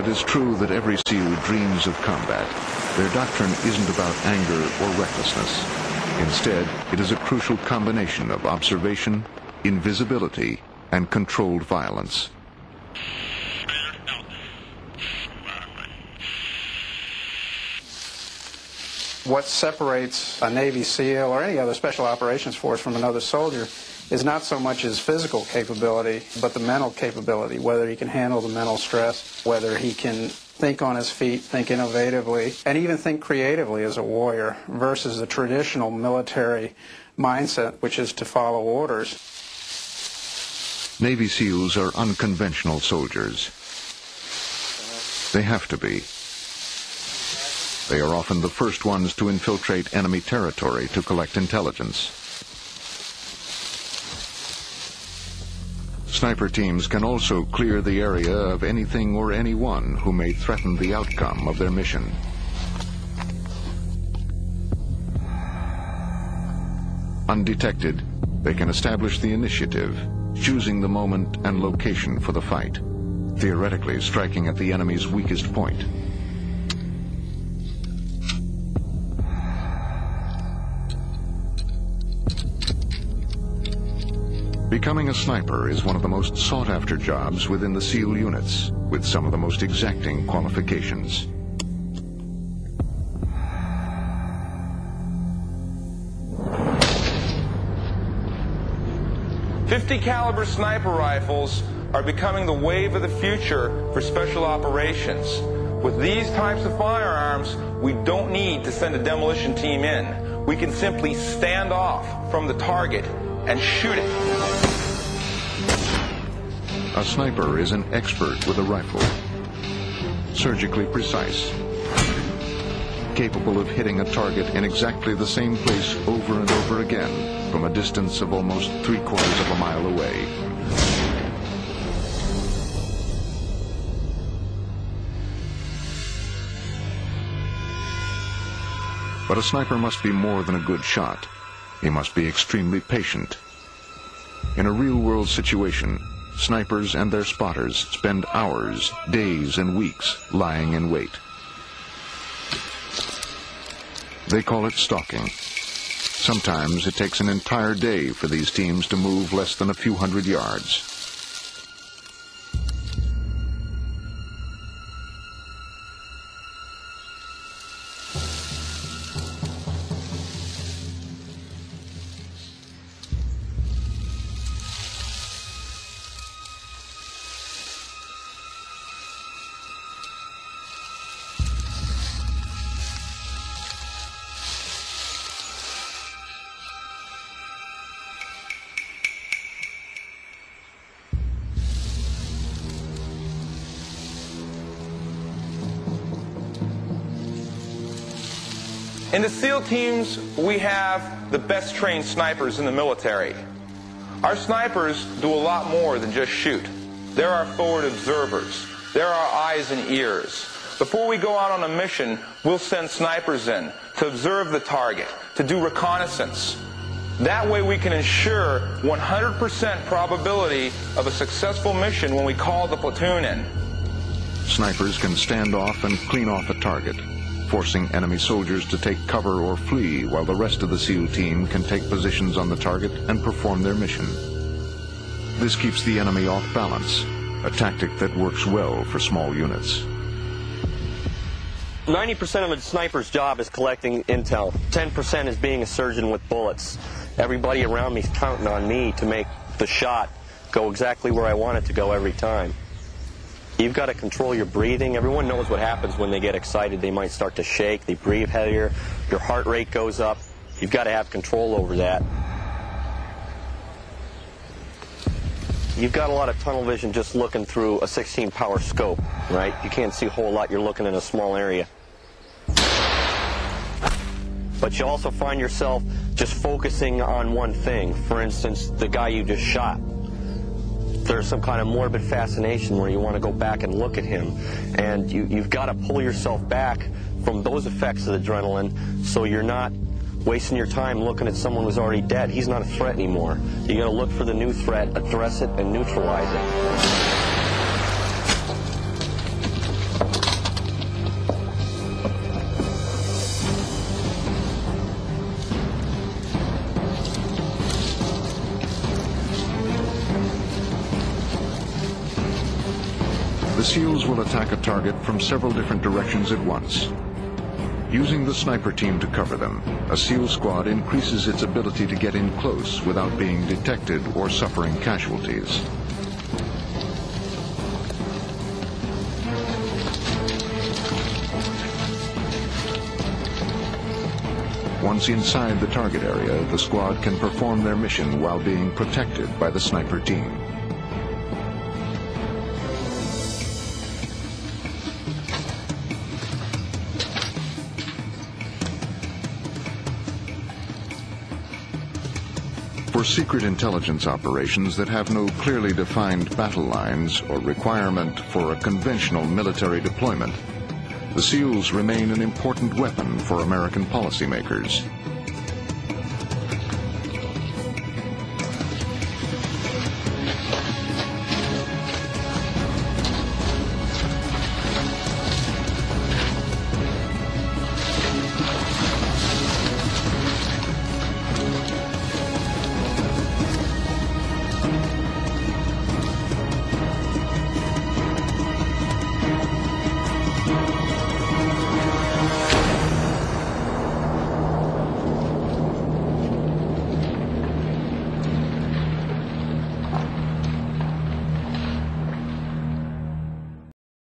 it is true that every SEAL dreams of combat, their doctrine isn't about anger or recklessness. Instead, it is a crucial combination of observation, invisibility, and controlled violence. What separates a Navy SEAL or any other special operations force from another soldier is not so much his physical capability, but the mental capability, whether he can handle the mental stress, whether he can think on his feet, think innovatively, and even think creatively as a warrior versus the traditional military mindset, which is to follow orders. Navy SEALs are unconventional soldiers. They have to be. They are often the first ones to infiltrate enemy territory to collect intelligence. Sniper teams can also clear the area of anything or anyone who may threaten the outcome of their mission. Undetected, they can establish the initiative, choosing the moment and location for the fight, theoretically striking at the enemy's weakest point. Becoming a sniper is one of the most sought-after jobs within the SEAL units, with some of the most exacting qualifications. .50 caliber sniper rifles are becoming the wave of the future for special operations. With these types of firearms, we don't need to send a demolition team in. We can simply stand off from the target and shoot it. A sniper is an expert with a rifle, surgically precise, capable of hitting a target in exactly the same place over and over again from a distance of almost 3/4 of a mile away. But a sniper must be more than a good shot. He must be extremely patient. In a real-world situation, snipers and their spotters spend hours, days, and weeks lying in wait. They call it stalking. Sometimes it takes an entire day for these teams to move less than a few hundred yards. In the SEAL teams, we have the best trained snipers in the military. Our snipers do a lot more than just shoot. They're our forward observers. They're our eyes and ears. Before we go out on a mission, we'll send snipers in to observe the target, to do reconnaissance. That way we can ensure 100% probability of a successful mission when we call the platoon in. Snipers can stand off and clean off a target, forcing enemy soldiers to take cover or flee while the rest of the SEAL team can take positions on the target and perform their mission. This keeps the enemy off balance, a tactic that works well for small units. 90% of a sniper's job is collecting intel. 10% is being a surgeon with bullets. Everybody around me is counting on me to make the shot go exactly where I want it to go every time. You've got to control your breathing. Everyone knows what happens when they get excited. They might start to shake, they breathe heavier, your heart rate goes up. You've got to have control over that. You've got a lot of tunnel vision just looking through a 16-power scope, right? You can't see a whole lot. You're looking in a small area. But you also find yourself just focusing on one thing. For instance, the guy you just shot. There's some kind of morbid fascination where you want to go back and look at him. And you've got to pull yourself back from those effects of adrenaline so you're not wasting your time looking at someone who's already dead. He's not a threat anymore. You got to look for the new threat, address it, and neutralize it. The SEALs will attack a target from several different directions at once. Using the sniper team to cover them, a SEAL squad increases its ability to get in close without being detected or suffering casualties. Once inside the target area, the squad can perform their mission while being protected by the sniper team. For secret intelligence operations that have no clearly defined battle lines or requirement for a conventional military deployment, the SEALs remain an important weapon for American policymakers.